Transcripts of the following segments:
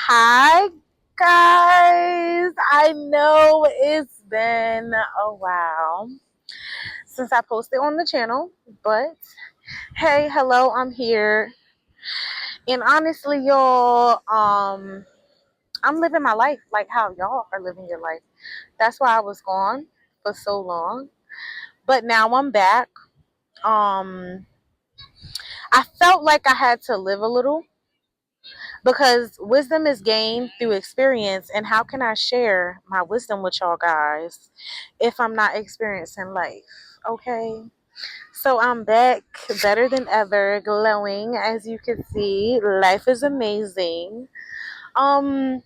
Hi, guys. I know it's been a while since I posted on the channel, but hey, hello, I'm here. And honestly, y'all, I'm living my life like how y'all are living your life. That's why I was gone for so long. But now I'm back. Um, I felt like I had to live a little because wisdom is gained through experience. And how can I share my wisdom with y'all guys if I'm not experiencing life? Okay. So I'm back better than ever, glowing as you can see. Life is amazing. Um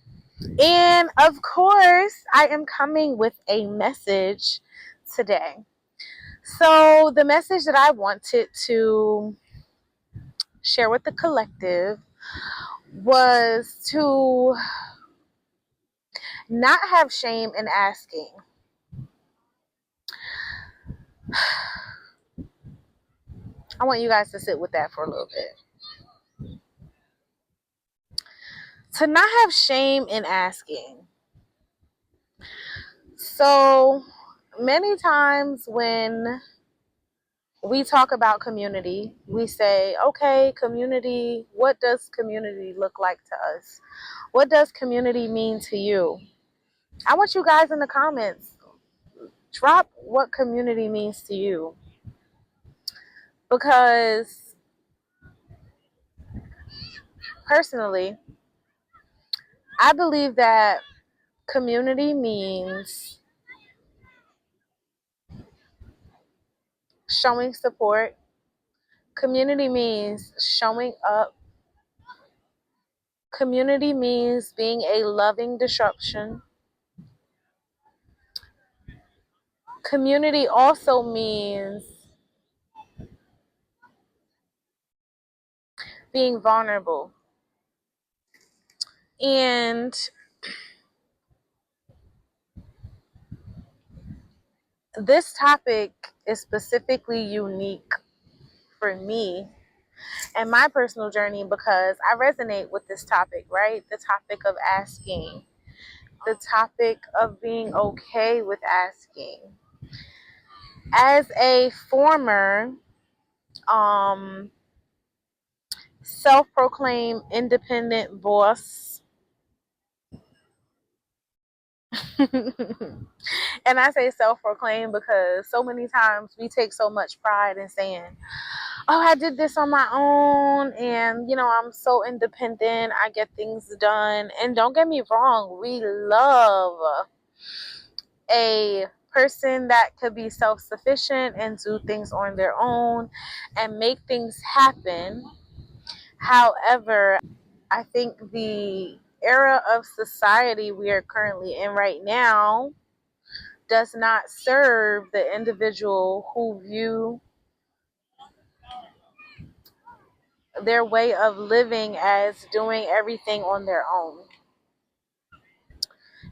and of course, I am coming with a message today. So the message that I wanted to share with the collective was to not have shame in asking. I want you guys to sit with that for a little bit. To not have shame in asking. So many times when we talk about community, we say, okay, community, what does community look like to us? What does community mean to you? I want you guys in the comments, drop what community means to you. Because personally, I believe that community means showing support. Community means showing up. Community means being a loving disruption. Community also means being vulnerable. And this topic is specifically unique for me and my personal journey because I resonate with this topic, right? The topic of asking, the topic of being okay with asking. As a former self-proclaimed independent boss, and I say self-proclaimed because so many times we take so much pride in saying, oh, I did this on my own, and I'm so independent, I get things done. And don't get me wrong, we love a person that could be self-sufficient and do things on their own and make things happen. However, I think the era of society we are currently in right now does not serve the individual who view their way of living as doing everything on their own.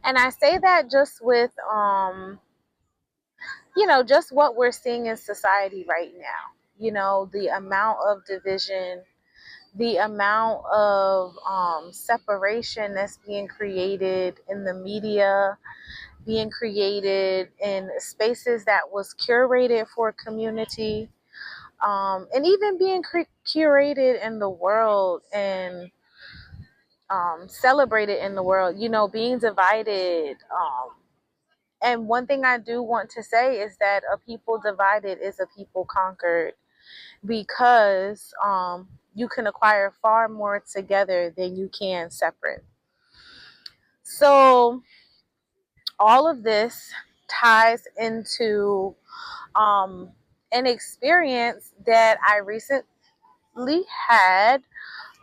And I say that just with just what we're seeing in society right now. The amount of division, the amount of separation that's being created in the media, being created in spaces that was curated for community, and even being curated in the world and celebrated in the world, being divided. And one thing I do want to say is that a people divided is a people conquered, because you can acquire far more together than you can separate. So all of this ties into an experience that I recently had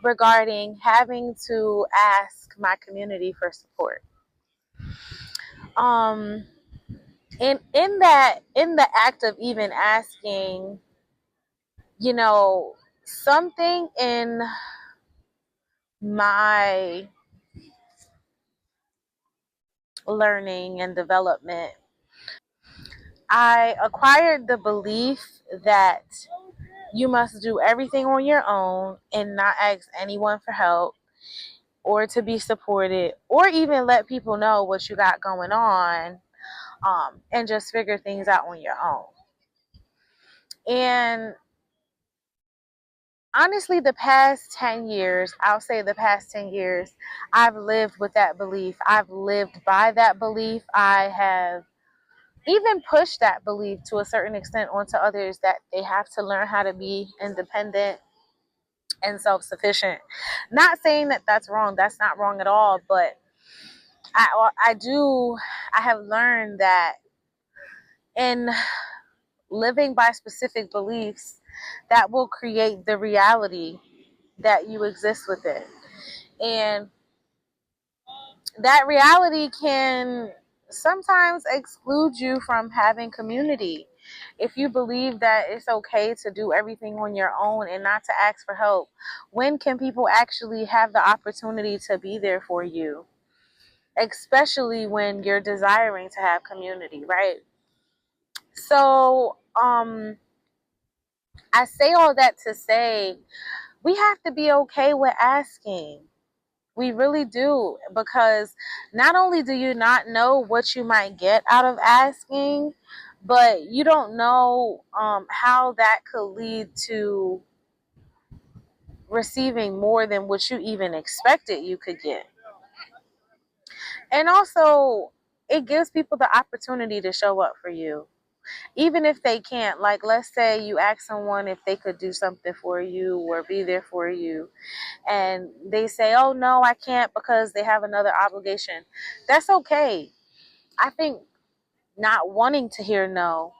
regarding having to ask my community for support. And in the act of even asking, something in my learning and development, I acquired the belief that you must do everything on your own and not ask anyone for help, or to be supported, or even let people know what you got going on, and just figure things out on your own. And honestly, the past 10 years, I'll say the past 10 years, I've lived with that belief. I've lived by that belief. I have even pushed that belief to a certain extent onto others, that they have to learn how to be independent and self-sufficient. Not saying that that's wrong. That's not wrong at all. But I have learned that in living by specific beliefs, that will create the reality that you exist within. And that reality can sometimes exclude you from having community. If you believe that it's okay to do everything on your own and not to ask for help, when can people actually have the opportunity to be there for you? Especially when you're desiring to have community, right? So, I say all that to say we have to be okay with asking. We really do, because not only do you not know what you might get out of asking, but you don't know how that could lead to receiving more than what you even expected you could get. And also, it gives people the opportunity to show up for you, even if they can't. Like, let's say you ask someone if they could do something for you or be there for you, and they say, oh no, I can't because they have another obligation. That's okay. I think not wanting to hear no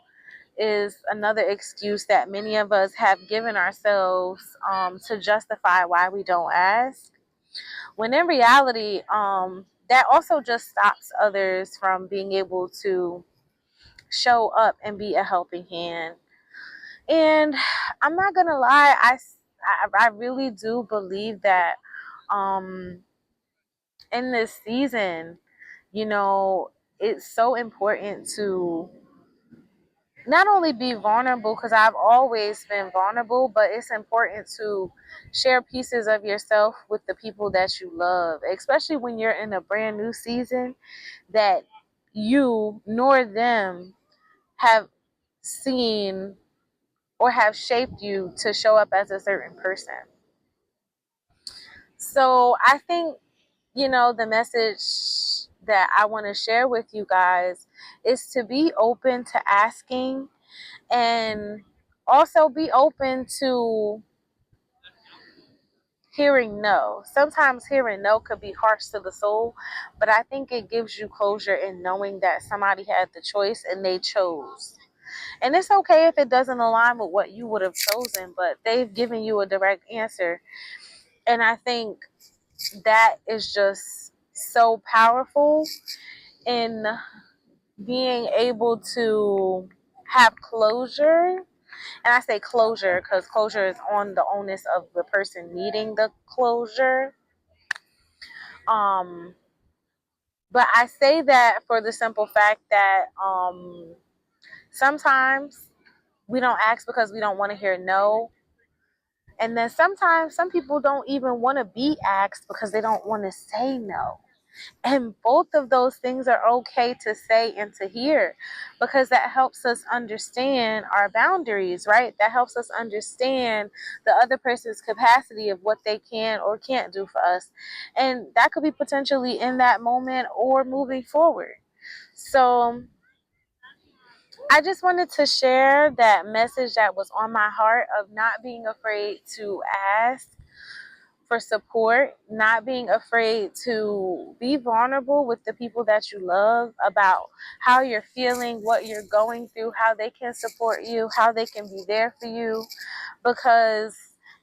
is another excuse that many of us have given ourselves, to justify why we don't ask, when in reality, that also just stops others from being able to show up and be a helping hand. And I'm not gonna lie, I really do believe that, um, in this season, you know, it's so important to not only be vulnerable, because I've always been vulnerable, but it's important to share pieces of yourself with the people that you love, especially when you're in a brand new season that you nor them have seen or have shaped you to show up as a certain person. So I think, the message that I want to share with you guys is to be open to asking, and also be open to hearing no. Sometimes hearing no could be harsh to the soul, but I think it gives you closure in knowing that somebody had the choice and they chose. And it's okay if it doesn't align with what you would have chosen, but they've given you a direct answer. And I think that is just so powerful in being able to have closure. And I say closure because closure is on the onus of the person needing the closure. Um, but I say that for the simple fact that, sometimes we don't ask because we don't want to hear no. And then sometimes some people don't even want to be asked because they don't want to say no. And both of those things are okay to say and to hear, because that helps us understand our boundaries, right? That helps us understand the other person's capacity of what they can or can't do for us. And that could be potentially in that moment or moving forward. So I just wanted to share that message that was on my heart of not being afraid to ask for support, not being afraid to be vulnerable with the people that you love about how you're feeling, what you're going through, how they can support you, how they can be there for you. Because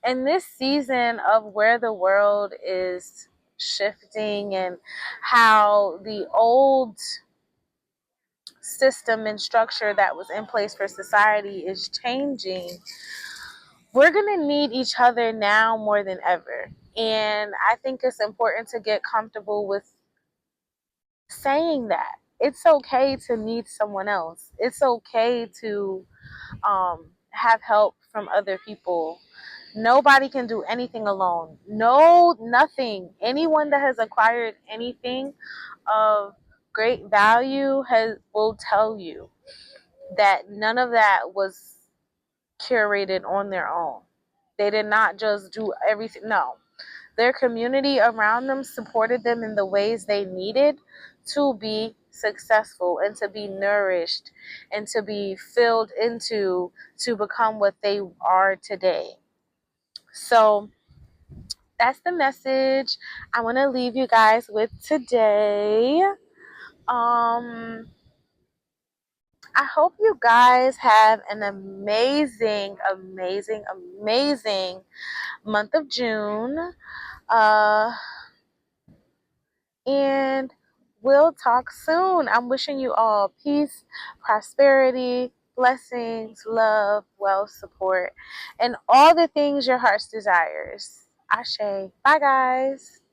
in this season of where the world is shifting and how the old system and structure that was in place for society is changing, we're going to need each other now more than ever. And I think it's important to get comfortable with saying that. It's okay to need someone else. It's okay to have help from other people. Nobody can do anything alone. No, nothing. Anyone that has acquired anything of great value will tell you that none of that was curated on their own. They did not just do everything. No. Their community around them supported them in the ways they needed to be successful and to be nourished and to be filled into to become what they are today. So that's the message I want to leave you guys with today. I hope you guys have an amazing, amazing, amazing month of June. Uh, and we'll talk soon. I'm wishing you all peace, prosperity, blessings, love, wealth, support, and all the things your heart's desires. Ashe. Bye, guys.